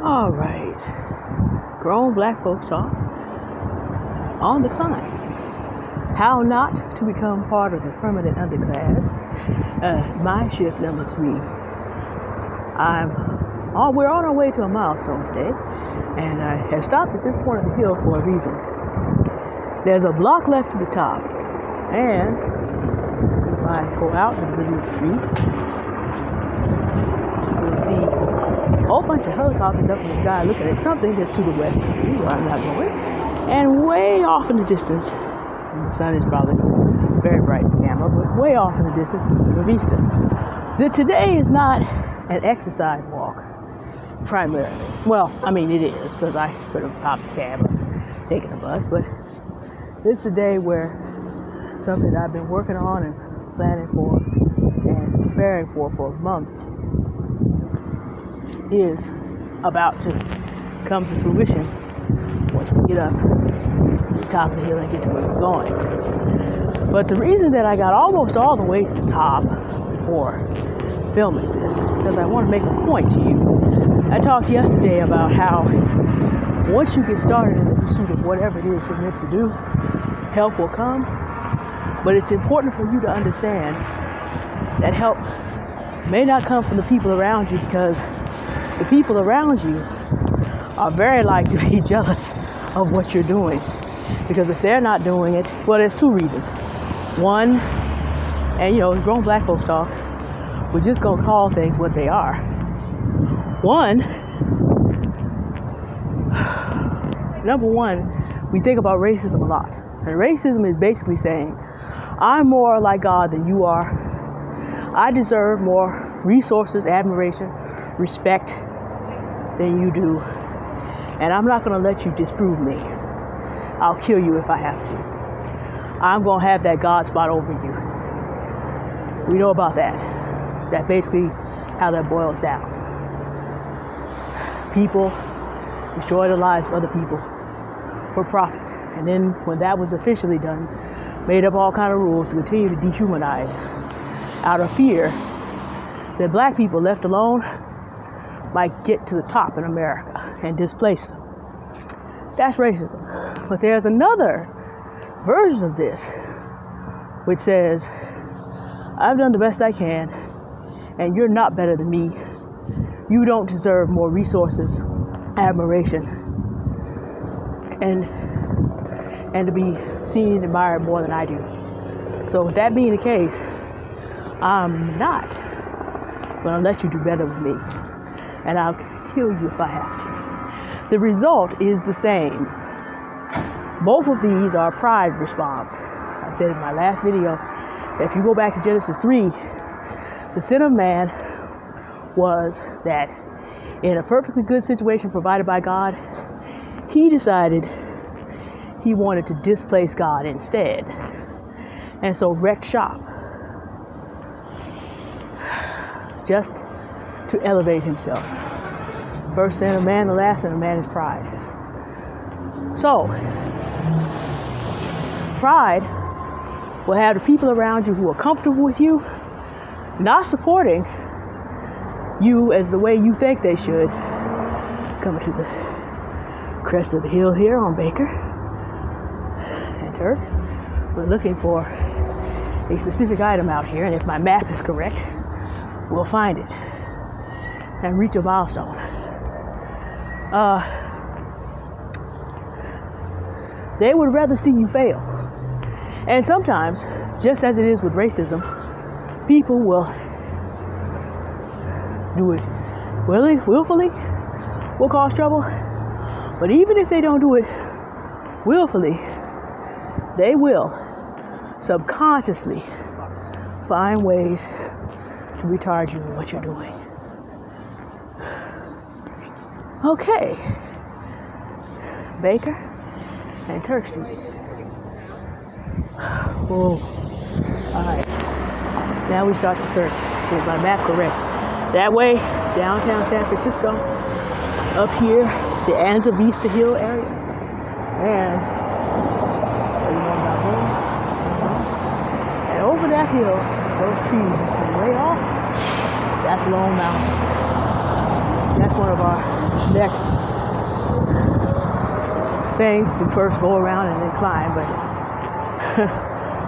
All right. Grown black folks talk on the climb. How not to become part of the permanent underclass. Mindshift number 3. We're on our way to a milestone today, and I have stopped at this point of the hill for a reason. There's a block left to the top, and if I go out in the middle of the street, you'll see a whole bunch of helicopters up in the sky looking at something that's to the west of me, where I'm not going, and way off in the distance, and the sun is probably very bright in the camera, but way off in the distance, Buena Vista. Today is not an exercise walk, primarily. Well, I mean it is, because I could have popped a cab or taken a bus, but this is a day where something I've been working on and planning for and preparing for months is about to come to fruition once we get up to the top of the hill and get to where we're going. But the reason that I got almost all the way to the top before filming this is because I want to make a point to you. I talked yesterday about how once you get started in the pursuit of whatever it is you're meant to do, help will come. But it's important for you to understand that help may not come from the people around you, because the people around you are very likely to be jealous of what you're doing. Because if they're not doing it, well, there's two reasons. One, and grown black folks talk, we're just going to call things what they are. One, number one, we think about racism a lot. And racism is basically saying, I'm more like God than you are. I deserve more resources, admiration, respect than you do. And I'm not going to let you disprove me. I'll kill you if I have to. I'm going to have that God spot over you. We know about that. That's basically how that boils down. People destroy the lives of other people for profit. And then when that was officially done, made up all kind of rules to continue to dehumanize out of fear that black people left alone might get to the top in America and displace them. That's racism. But there's another version of this which says, I've done the best I can, and you're not better than me. You don't deserve more resources, admiration, and to be seen and admired more than I do. So with that being the case, I'm not going to let you do better with me, and I'll kill you if I have to. The result is the same. Both of these are pride response. I said in my last video that if you go back to Genesis 3, the sin of man was that in a perfectly good situation provided by God, he decided he wanted to displace God instead. And so wrecked shop just to elevate himself. First sin of man, the last sin of man is pride. So, pride will have the people around you who are comfortable with you, not supporting you as the way you think they should. Coming to the crest of the hill here on Baker and Turk. We're looking for a specific item out here, and if my map is correct, we'll find it and reach a milestone. They would rather see you fail. And sometimes, just as it is with racism, people will do it willfully, will cause trouble. But even if they don't do it willfully, they will subconsciously find ways to retard you in what you're doing. Okay. Baker and Turk Street. Whoa. Alright. Now we start the search. Get my map correct. That way, downtown San Francisco. Up here, the Anza Vista Hill area. And over that hill, those trees you see way off, that's Lone Mountain. That's one of our next things to first go around and then climb, but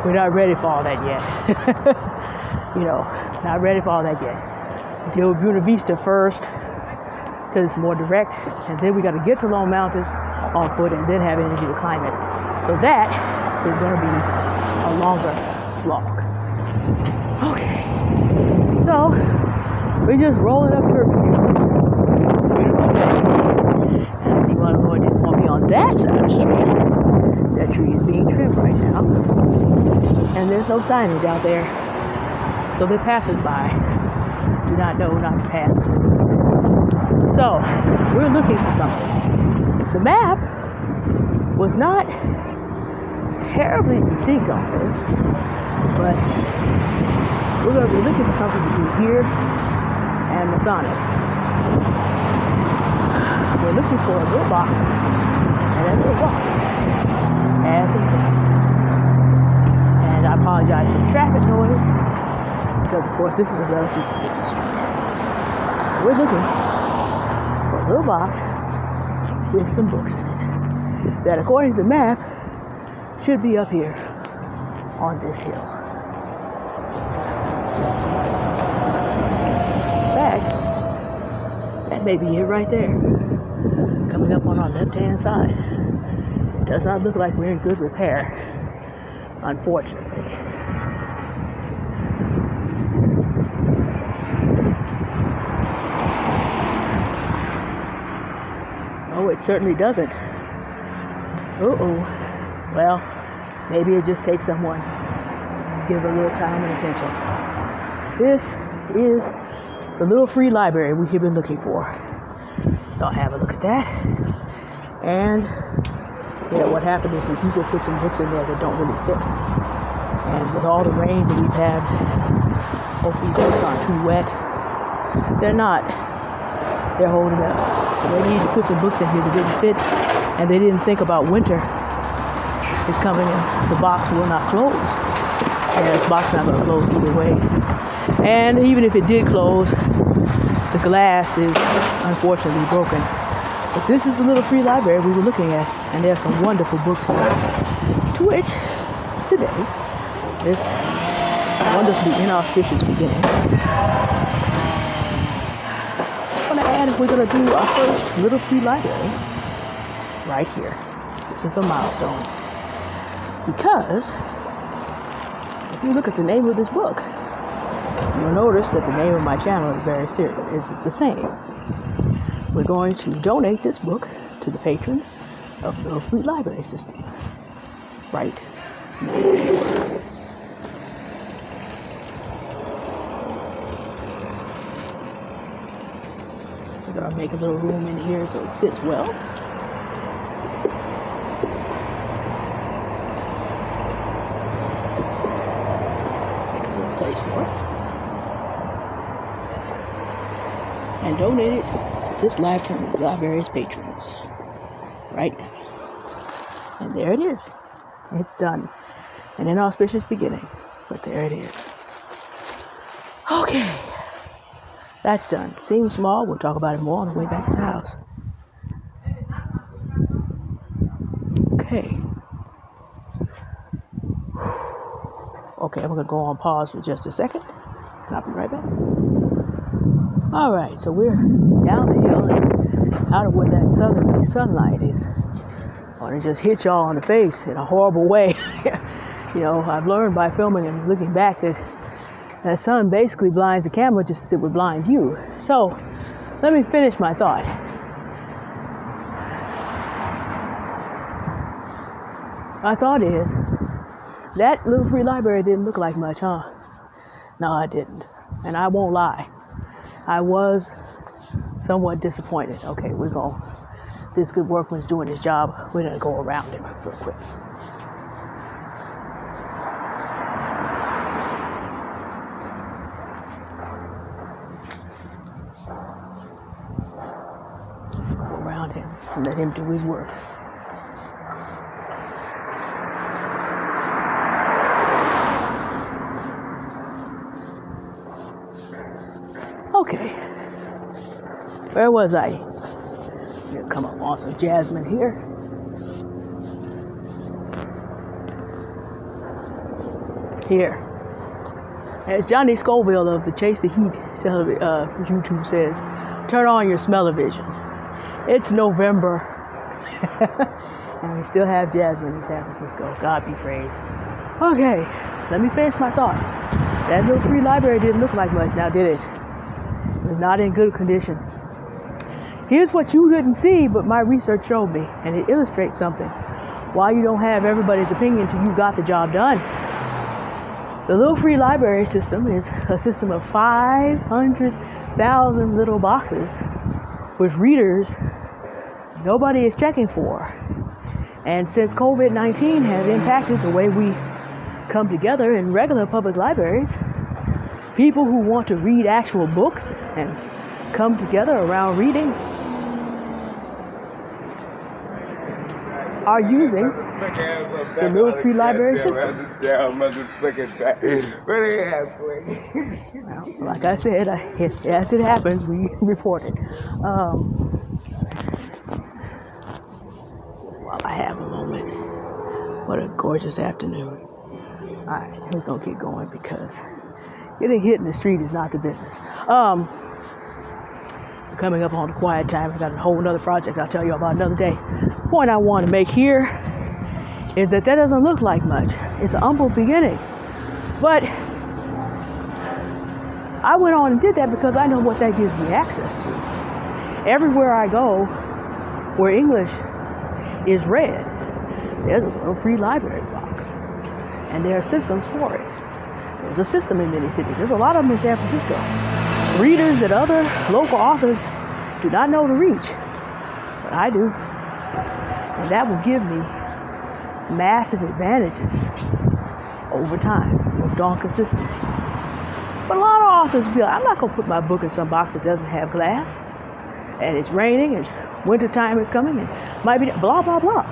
we're not ready for all that yet. Not ready for all that yet. Deal with Buena Vista first, because it's more direct, and then we got to get to Lone Mountain on foot and then have energy to climb it. So that is going to be a longer slog. Okay, so we're just rolling up Turk Street. And I see why the Lord didn't want me on that side of the street. That tree is being trimmed right now, and there's no signage out there, so the passers-by do not know not to pass it. So we're looking for something. The map was not terribly distinct on this, but we're going to be looking for something between here and Masonic. We're looking for a little box, and that little box has some things. And I apologize for the traffic noise, because of course this is a relatively busy street. We're looking for a little box with some books in it that, according to the map, should be up here on this hill. In fact, that may be it right there, coming up on our left-hand side. It does not look like we're in good repair, unfortunately. No, it certainly doesn't. Well, maybe it just takes someone to give a little time and attention. This is the little free library we have been looking for. I'll have a look at that. And what happened is some people put some books in there that don't really fit. And with all the rain that we've had, hopefully these books aren't too wet. They're not. They're holding up. So they need to put some books in here that didn't fit, and they didn't think about winter is coming in. The box will not close. And this box is not going to close either way. And even if it did close, the glass is unfortunately broken. But this is the little free library we were looking at, and there's some wonderful books here. To which, today, this wonderfully inauspicious beginning, and we're going to do our first little free library right here. This is a milestone. Because if you look at the name of this book, you'll notice that the name of my channel is very serious. It's the same. We're going to donate this book to the patrons of the Little Free Library System. Right now. We're going to make a little room in here so it sits well. Make a little place for it. And donate it to this library's patrons. Right now. And there it is. It's done. An inauspicious beginning. But there it is. Okay. That's done. Seems small. We'll talk about it more on the way back to the house. Okay. Okay, I'm going to go on pause for just a second. And I'll be right back. All right, so we're down the hill and out of where that southerly sunlight is. I want to just hit y'all in the face in a horrible way. I've learned by filming and looking back that sun basically blinds the camera just as it would blind you. So, let me finish my thought. My thought is, that little free library didn't look like much, huh? No, it didn't. And I won't lie. I was somewhat disappointed. Okay, this good workman's doing his job. We're going to go around him real quick. And let him do his work. Okay. Where was I? Come up on some jasmine here. Here. As Johnny Scoville of the Chase the Heat YouTube says, turn on your smell-o-vision. It's November. And we still have jasmine in San Francisco. God be praised. Okay, let me finish my thought. That little free library didn't look like much now, did it? It was not in good condition. Here's what you didn't see, but my research showed me, and it illustrates something. Why you don't have everybody's opinion till you got the job done. The little free library system is a system of 500,000 little boxes with readers nobody is checking for. And since COVID-19 has impacted the way we come together in regular public libraries, people who want to read actual books and come together around reading are using the little free library system. Well, like I said, as it happens, we report it. Just while I have a moment. What a gorgeous afternoon. Alright, we're going to keep going because getting hit in the street is not the business. Coming up on the quiet time, I got a whole other project I'll tell you about another day. The point I want to make here is that doesn't look like much. It's an humble beginning. But I went on and did that because I know what that gives me access to. Everywhere I go where English is read, there's a little free library box. And there are systems for it. There's a system in many cities. There's a lot of them in San Francisco. Readers that other local authors do not know to reach. But I do. And that will give me massive advantages over time, with darn consistency. But a lot of authors be like, I'm not going to put my book in some box that doesn't have glass. And it's raining, and winter time is coming, and might be blah, blah, blah.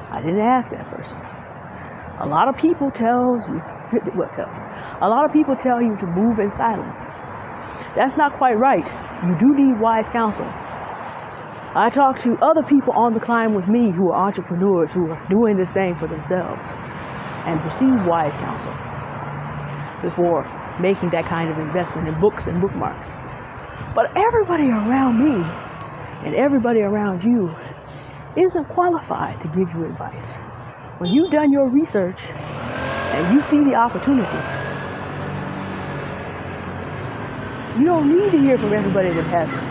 I didn't ask that person. A lot of people tell you to move in silence. That's not quite right. You do need wise counsel. I talk to other people on the climb with me who are entrepreneurs who are doing this thing for themselves and receive wise counsel before making that kind of investment in books and bookmarks. But everybody around me and everybody around you isn't qualified to give you advice. When you've done your research and you see the opportunity, you don't need to hear from everybody that hasn't.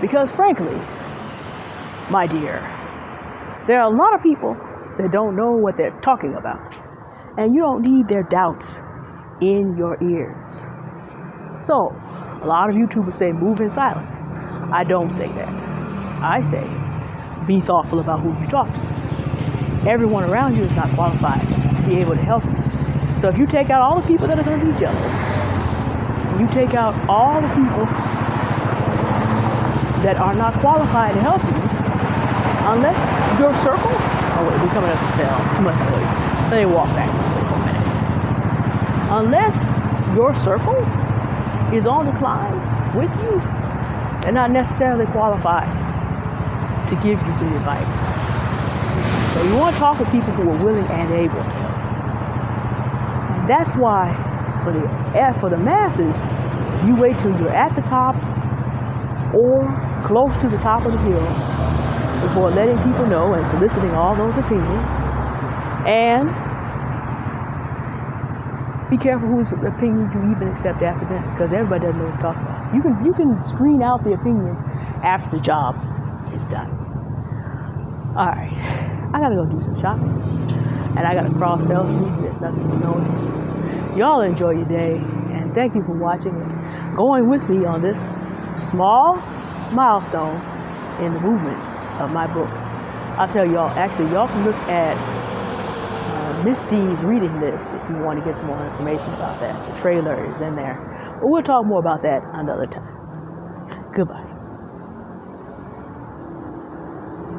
Because frankly, my dear, there are a lot of people that don't know what they're talking about. And you don't need their doubts in your ears. So, a lot of YouTubers say move in silence. I don't say that. I say be thoughtful about who you talk to. Everyone around you is not qualified to be able to help you. So if you take out all the people that are going to be jealous, and you take out all the people that are not qualified to help you, unless your circle, oh wait, we're coming up to tell, too much noise. Let me walk back this way for a minute. Unless your circle is on the climb with you, they're not necessarily qualified to give you good advice. So you want to talk to people who are willing and able to help. That's why for the masses, you wait till you're at the top or close to the top of the hill before letting people know and soliciting all those opinions. And be careful whose opinion you even accept after that, because everybody doesn't know what to talk about. You can screen out the opinions after the job is done. All right. I gotta go do some shopping, and I gotta cross Fell Street. There's nothing to notice. Y'all enjoy your day, and thank you for watching and going with me on this small milestone in the movement of my book. I'll tell y'all, actually, y'all can look at Miss D's reading list if you want to get some more information about that. The trailer is in there, but we'll talk more about that another time. Goodbye.